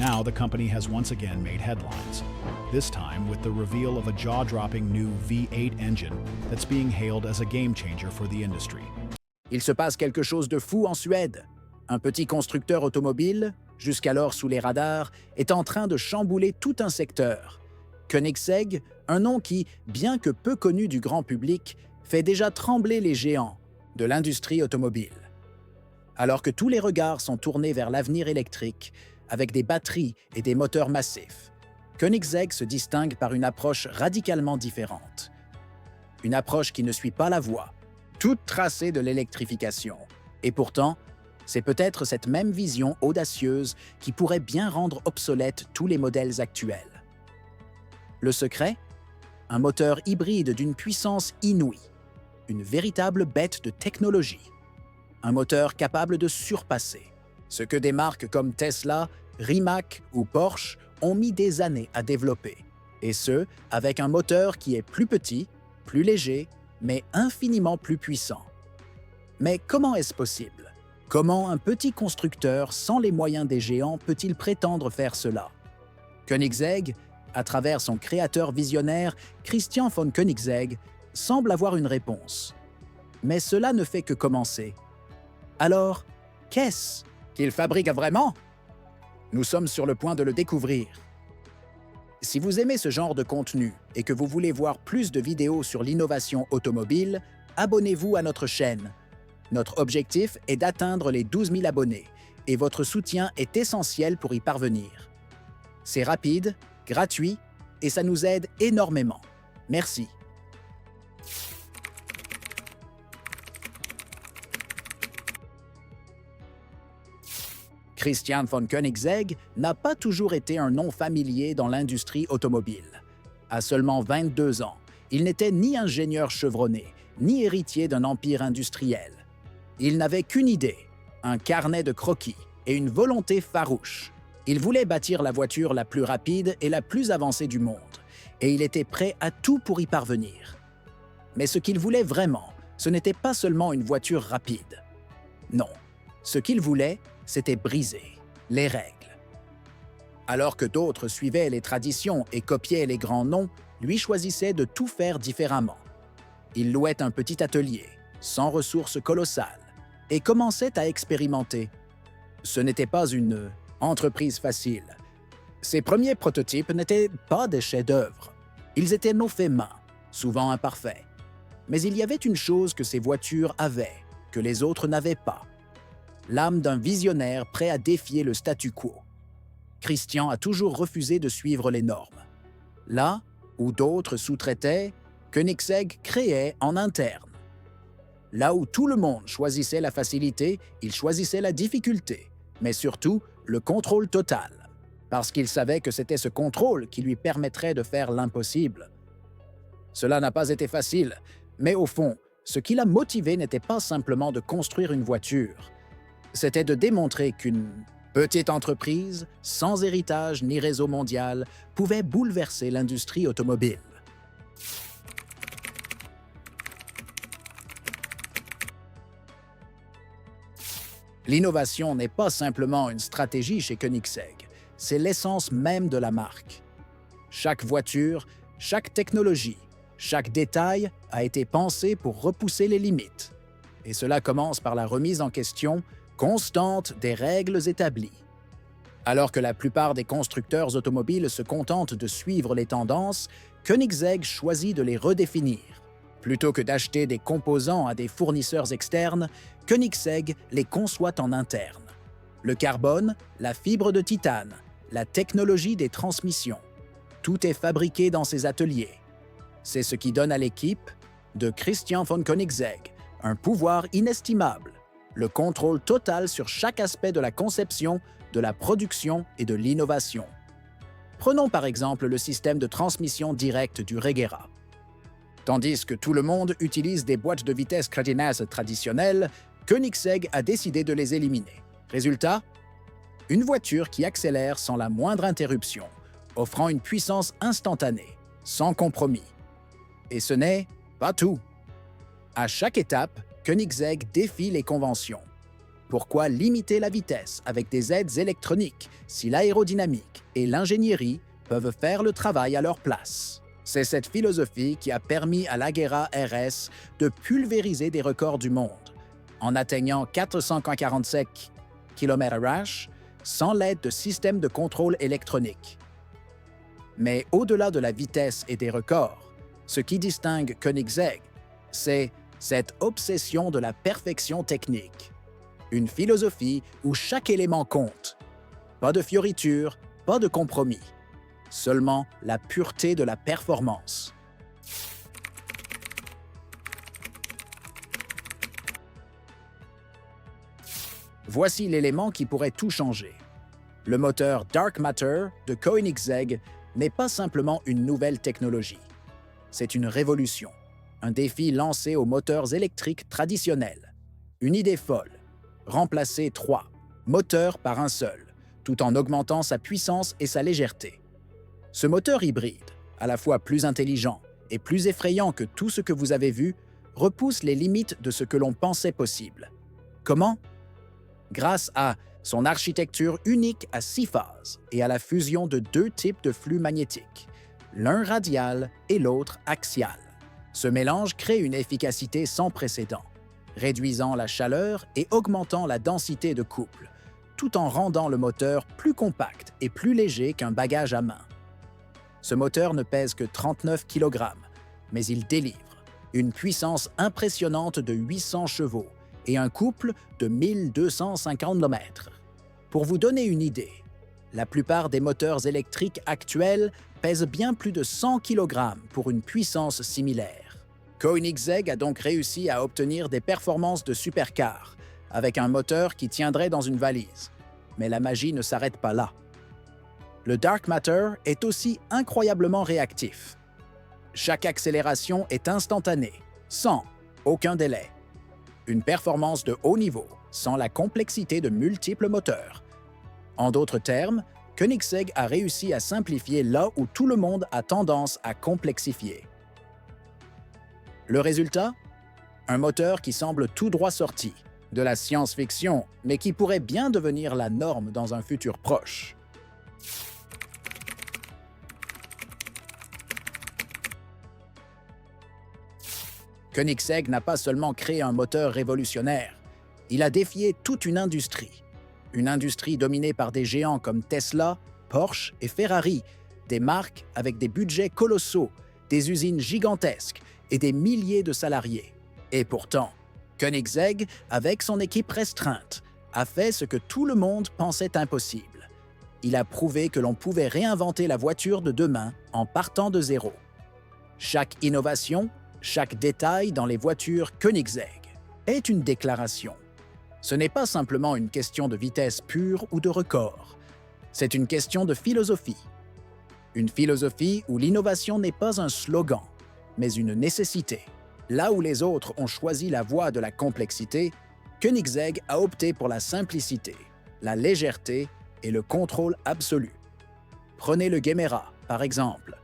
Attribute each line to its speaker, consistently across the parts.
Speaker 1: Now the company has once again made headlines, this time with the reveal of a jaw-dropping new V8 engine that's being hailed as a game-changer for the industry.
Speaker 2: Il se passe quelque chose de fou en Suède. Un petit constructeur automobile, jusqu'alors sous les radars, est en train de chambouler tout un secteur. Koenigsegg, un nom qui, bien que peu connu du grand public, fait déjà trembler les géants de l'industrie automobile. Alors que tous les regards sont tournés vers l'avenir électrique, avec des batteries et des moteurs massifs, Koenigsegg se distingue par une approche radicalement différente. Une approche qui ne suit pas la voie, toute tracée de l'électrification. Et pourtant, c'est peut-être cette même vision audacieuse qui pourrait bien rendre obsolètes tous les modèles actuels. Le secret? Un moteur hybride d'une puissance inouïe, une véritable bête de technologie. Un moteur capable de surpasser ce que des marques comme Tesla, Rimac ou Porsche ont mis des années à développer. Et ce, avec un moteur qui est plus petit, plus léger, mais infiniment plus puissant. Mais comment est-ce possible? Comment un petit constructeur sans les moyens des géants peut-il prétendre faire cela? Koenigsegg, à travers son créateur visionnaire Christian von Koenigsegg, semble avoir une réponse. Mais cela ne fait que commencer. Alors, qu'est-ce qu'il fabrique vraiment? Nous sommes sur le point de le découvrir. Si vous aimez ce genre de contenu et que vous voulez voir plus de vidéos sur l'innovation automobile, abonnez-vous à notre chaîne. Notre objectif est d'atteindre les 12 000 abonnés et votre soutien est essentiel pour y parvenir. C'est rapide, gratuit et ça nous aide énormément. Merci. Christian von Koenigsegg n'a pas toujours été un nom familier dans l'industrie automobile. À seulement 22 ans, il n'était ni ingénieur chevronné, ni héritier d'un empire industriel. Il n'avait qu'une idée, un carnet de croquis et une volonté farouche. Il voulait bâtir la voiture la plus rapide et la plus avancée du monde, et il était prêt à tout pour y parvenir. Mais ce qu'il voulait vraiment, ce n'était pas seulement une voiture rapide. Non, ce qu'il voulait, c'était briser les règles. Alors que d'autres suivaient les traditions et copiaient les grands noms, lui choisissait de tout faire différemment. Il louait un petit atelier, sans ressources colossales, et commençait à expérimenter. Ce n'était pas une entreprise facile. Ses premiers prototypes n'étaient pas des chefs-d'œuvre. Ils étaient nos faits main, souvent imparfaits. Mais il y avait une chose que ces voitures avaient, que les autres n'avaient pas. L'âme d'un visionnaire prêt à défier le statu quo. Christian a toujours refusé de suivre les normes. Là où d'autres sous-traitaient, Koenigsegg créait en interne. Là où tout le monde choisissait la facilité, il choisissait la difficulté, mais surtout le contrôle total, parce qu'il savait que c'était ce contrôle qui lui permettrait de faire l'impossible. Cela n'a pas été facile, mais au fond, ce qui l'a motivé n'était pas simplement de construire une voiture, c'était de démontrer qu'une petite entreprise, sans héritage ni réseau mondial, pouvait bouleverser l'industrie automobile. L'innovation n'est pas simplement une stratégie chez Koenigsegg, c'est l'essence même de la marque. Chaque voiture, chaque technologie, chaque détail a été pensé pour repousser les limites. Et cela commence par la remise en question constante des règles établies. Alors que la plupart des constructeurs automobiles se contentent de suivre les tendances, Koenigsegg choisit de les redéfinir. Plutôt que d'acheter des composants à des fournisseurs externes, Koenigsegg les conçoit en interne. Le carbone, la fibre de titane, la technologie des transmissions. Tout est fabriqué dans ses ateliers. C'est ce qui donne à l'équipe de Christian von Koenigsegg un pouvoir inestimable, le contrôle total sur chaque aspect de la conception, de la production et de l'innovation. Prenons par exemple le système de transmission directe du Regera. Tandis que tout le monde utilise des boîtes de vitesse crétineuses traditionnelles, Koenigsegg a décidé de les éliminer. Résultat? Une voiture qui accélère sans la moindre interruption, offrant une puissance instantanée, sans compromis. Et ce n'est pas tout. À chaque étape, Koenigsegg défie les conventions. Pourquoi limiter la vitesse avec des aides électroniques si l'aérodynamique et l'ingénierie peuvent faire le travail à leur place? C'est cette philosophie qui a permis à l'Agera RS de pulvériser des records du monde, en atteignant 447 km/h sans l'aide de systèmes de contrôle électronique. Mais au-delà de la vitesse et des records, ce qui distingue Koenigsegg, c'est cette obsession de la perfection technique. Une philosophie où chaque élément compte. Pas de fioritures, pas de compromis. Seulement la pureté de la performance. Voici l'élément qui pourrait tout changer. Le moteur Dark Matter de Koenigsegg n'est pas simplement une nouvelle technologie. C'est une révolution, un défi lancé aux moteurs électriques traditionnels. Une idée folle, remplacer 3 moteurs par un seul, tout en augmentant sa puissance et sa légèreté. Ce moteur hybride, à la fois plus intelligent et plus effrayant que tout ce que vous avez vu, repousse les limites de ce que l'on pensait possible. Comment? Grâce à son architecture unique à 6 phases et à la fusion de 2 types de flux magnétiques, l'un radial et l'autre axial. Ce mélange crée une efficacité sans précédent, réduisant la chaleur et augmentant la densité de couple, tout en rendant le moteur plus compact et plus léger qu'un bagage à main. Ce moteur ne pèse que 39 kg, mais il délivre une puissance impressionnante de 800 chevaux et un couple de 1250 km. Pour vous donner une idée, la plupart des moteurs électriques actuels pèsent bien plus de 100 kg pour une puissance similaire. Koenigsegg a donc réussi à obtenir des performances de supercar avec un moteur qui tiendrait dans une valise. Mais la magie ne s'arrête pas là. Le Dark Matter est aussi incroyablement réactif. Chaque accélération est instantanée, sans aucun délai. Une performance de haut niveau, sans la complexité de multiples moteurs. En d'autres termes, Koenigsegg a réussi à simplifier là où tout le monde a tendance à complexifier. Le résultat? Un moteur qui semble tout droit sorti de la science-fiction, mais qui pourrait bien devenir la norme dans un futur proche. Koenigsegg n'a pas seulement créé un moteur révolutionnaire, il a défié toute une industrie dominée par des géants comme Tesla, Porsche et Ferrari, des marques avec des budgets colossaux, des usines gigantesques et des milliers de salariés. Et pourtant, Koenigsegg, avec son équipe restreinte, a fait ce que tout le monde pensait impossible. Il a prouvé que l'on pouvait réinventer la voiture de demain en partant de zéro. Chaque innovation, chaque détail dans les voitures Koenigsegg est une déclaration. Ce n'est pas simplement une question de vitesse pure ou de record. C'est une question de philosophie. Une philosophie où l'innovation n'est pas un slogan, mais une nécessité. Là où les autres ont choisi la voie de la complexité, Koenigsegg a opté pour la simplicité, la légèreté et le contrôle absolu. Prenez le Gemera, par exemple.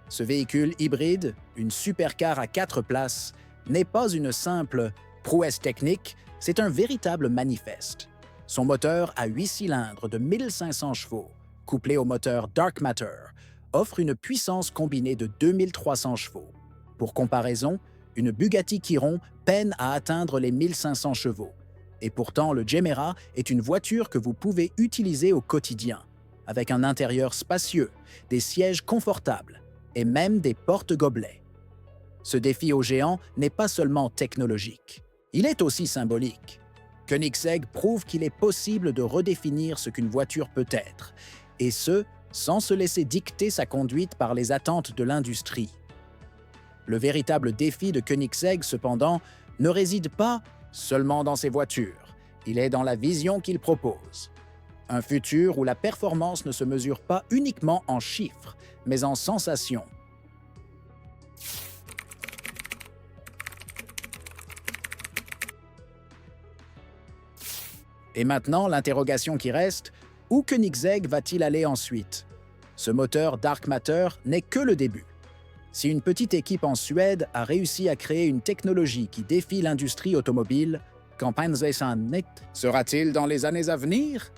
Speaker 2: Ce véhicule hybride, une supercar à 4 places, n'est pas une simple prouesse technique, c'est un véritable manifeste. Son moteur à 8 cylindres de 1500 chevaux, couplé au moteur Dark Matter, offre une puissance combinée de 2300 chevaux. Pour comparaison, une Bugatti Chiron peine à atteindre les 1500 chevaux. Et pourtant, le Gemera est une voiture que vous pouvez utiliser au quotidien, avec un intérieur spacieux, des sièges confortables et même des porte-gobelets. Ce défi aux géants n'est pas seulement technologique, il est aussi symbolique. Koenigsegg prouve qu'il est possible de redéfinir ce qu'une voiture peut être, et ce, sans se laisser dicter sa conduite par les attentes de l'industrie. Le véritable défi de Koenigsegg, cependant, ne réside pas seulement dans ses voitures, il est dans la vision qu'il propose. Un futur où la performance ne se mesure pas uniquement en chiffres, mais en sensations. Et maintenant, l'interrogation qui reste, où Koenigsegg va-t-il aller ensuite? Ce moteur Dark Matter n'est que le début. Si une petite équipe en Suède a réussi à créer une technologie qui défie l'industrie automobile, Quand Panzersanit sera-t-il dans les années à venir?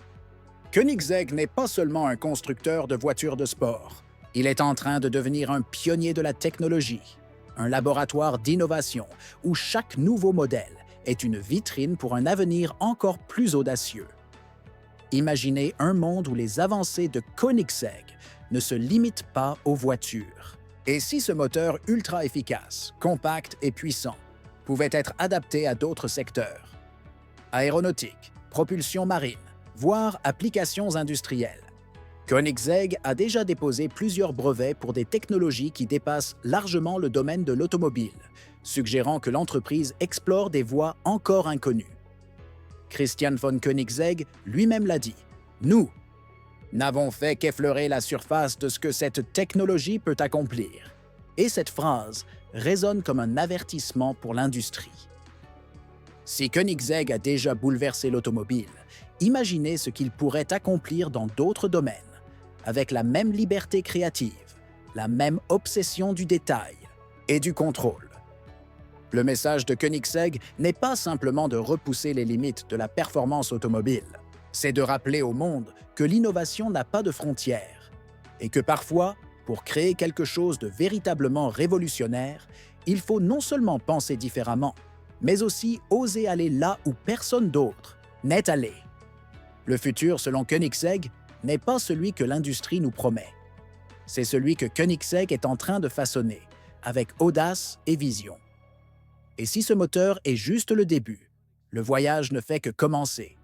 Speaker 2: Koenigsegg n'est pas seulement un constructeur de voitures de sport. Il est en train de devenir un pionnier de la technologie, un laboratoire d'innovation où chaque nouveau modèle est une vitrine pour un avenir encore plus audacieux. Imaginez un monde où les avancées de Koenigsegg ne se limitent pas aux voitures. Et si ce moteur ultra efficace, compact et puissant pouvait être adapté à d'autres secteurs? Aéronautique, propulsion marine, voire applications industrielles. Koenigsegg a déjà déposé plusieurs brevets pour des technologies qui dépassent largement le domaine de l'automobile, suggérant que l'entreprise explore des voies encore inconnues. Christian von Koenigsegg lui-même l'a dit, « Nous n'avons fait qu'effleurer la surface de ce que cette technologie peut accomplir. » Et cette phrase résonne comme un avertissement pour l'industrie. Si Koenigsegg a déjà bouleversé l'automobile, imaginez ce qu'il pourrait accomplir dans d'autres domaines, avec la même liberté créative, la même obsession du détail et du contrôle. Le message de Koenigsegg n'est pas simplement de repousser les limites de la performance automobile, c'est de rappeler au monde que l'innovation n'a pas de frontières et que parfois, pour créer quelque chose de véritablement révolutionnaire, il faut non seulement penser différemment, mais aussi oser aller là où personne d'autre n'est allé. Le futur, selon Koenigsegg, n'est pas celui que l'industrie nous promet. C'est celui que Koenigsegg est en train de façonner, avec audace et vision. Et si ce moteur est juste le début, le voyage ne fait que commencer.